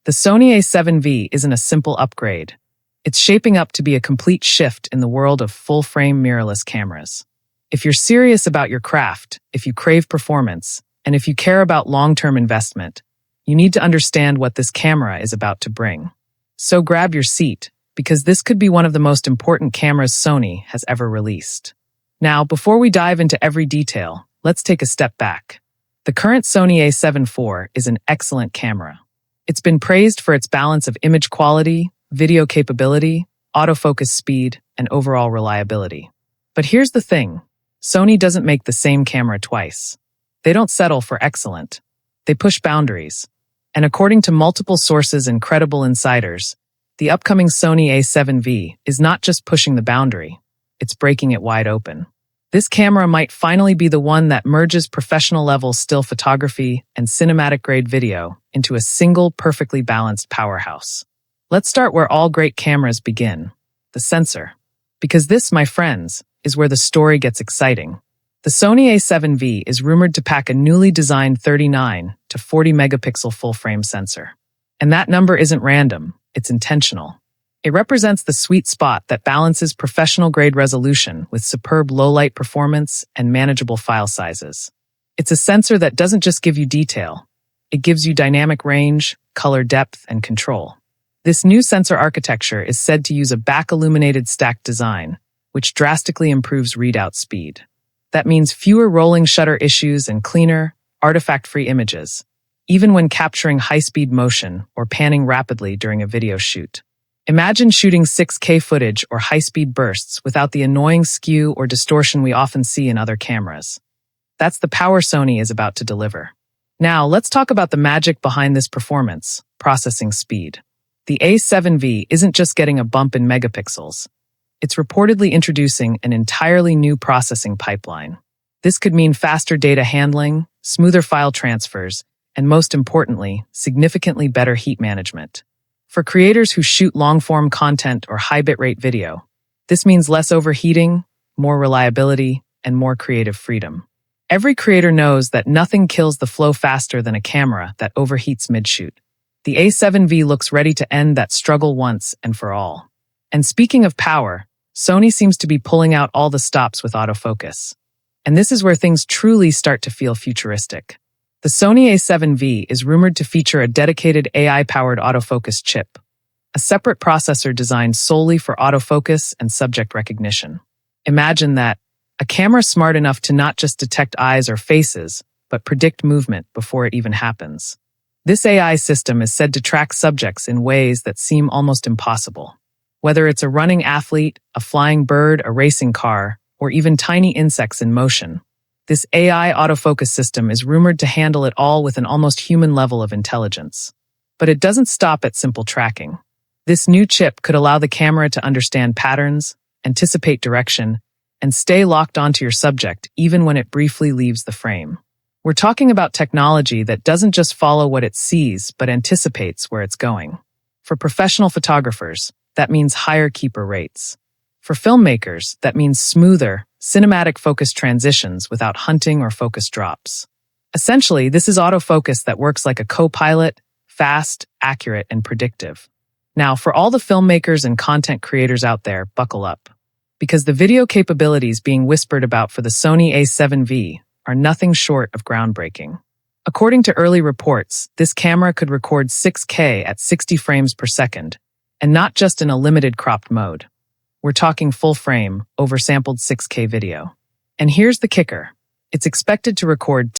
The Sony A7 V isn't a simple upgrade. It's shaping up to be a complete shift in the world of full-frame mirrorless cameras. If you're serious about your craft, if you crave performance, and if you care about long-term investment, you need to understand what this camera is about to bring. So grab your seat, because this could be one of the most important cameras Sony has ever released. Now, before we dive into every detail, let's take a step back. The current Sony A7 IV is an excellent camera. It's been praised for its balance of image quality, video capability, autofocus speed, and overall reliability. But here's the thing. Sony doesn't make the same camera twice. They don't settle for excellent. They push boundaries. And according to multiple sources and credible insiders, the upcoming Sony A7 V is not just pushing the boundary, it's breaking it wide open. This camera might finally be the one that merges professional-level still photography and cinematic-grade video into a single, perfectly balanced powerhouse. Let's start where all great cameras begin, the sensor. Because this, my friends, is where the story gets exciting. The Sony A7 V is rumored to pack a newly designed 39 to 40 megapixel full-frame sensor. And that number isn't random, it's intentional. It represents the sweet spot that balances professional-grade resolution with superb low-light performance and manageable file sizes. It's a sensor that doesn't just give you detail. It gives you dynamic range, color depth, and control. This new sensor architecture is said to use a back-illuminated stacked design, which drastically improves readout speed. That means fewer rolling shutter issues and cleaner, artifact-free images, even when capturing high-speed motion or panning rapidly during a video shoot. Imagine shooting 6K footage or high-speed bursts without the annoying skew or distortion we often see in other cameras. That's the power Sony is about to deliver. Now, let's talk about the magic behind this performance, processing speed. The A7 V isn't just getting a bump in megapixels. It's reportedly introducing an entirely new processing pipeline. This could mean faster data handling, smoother file transfers, and most importantly, significantly better heat management. For creators who shoot long-form content or high bitrate video, this means less overheating, more reliability, and more creative freedom. Every creator knows that nothing kills the flow faster than a camera that overheats mid-shoot. The A7 V looks ready to end that struggle once and for all. And speaking of power, Sony seems to be pulling out all the stops with autofocus. And this is where things truly start to feel futuristic. The Sony A7 V is rumored to feature a dedicated AI-powered autofocus chip, a separate processor designed solely for autofocus and subject recognition. Imagine that, a camera smart enough to not just detect eyes or faces, but predict movement before it even happens. This AI system is said to track subjects in ways that seem almost impossible. Whether it's a running athlete, a flying bird, a racing car, or even tiny insects in motion, this AI autofocus system is rumored to handle it all with an almost human level of intelligence. But it doesn't stop at simple tracking. This new chip could allow the camera to understand patterns, anticipate direction, and stay locked onto your subject even when it briefly leaves the frame. We're talking about technology that doesn't just follow what it sees, but anticipates where it's going. For professional photographers, that means higher keeper rates. For filmmakers, that means smoother, cinematic focus transitions without hunting or focus drops. Essentially, this is autofocus that works like a co-pilot, fast, accurate, and predictive. Now, for all the filmmakers and content creators out there, buckle up. Because the video capabilities being whispered about for the Sony A7 V are nothing short of groundbreaking. According to early reports, this camera could record 6K at 60 frames per second, and not just in a limited cropped mode. We're talking full-frame, oversampled 6K video. And here's the kicker. It's expected to record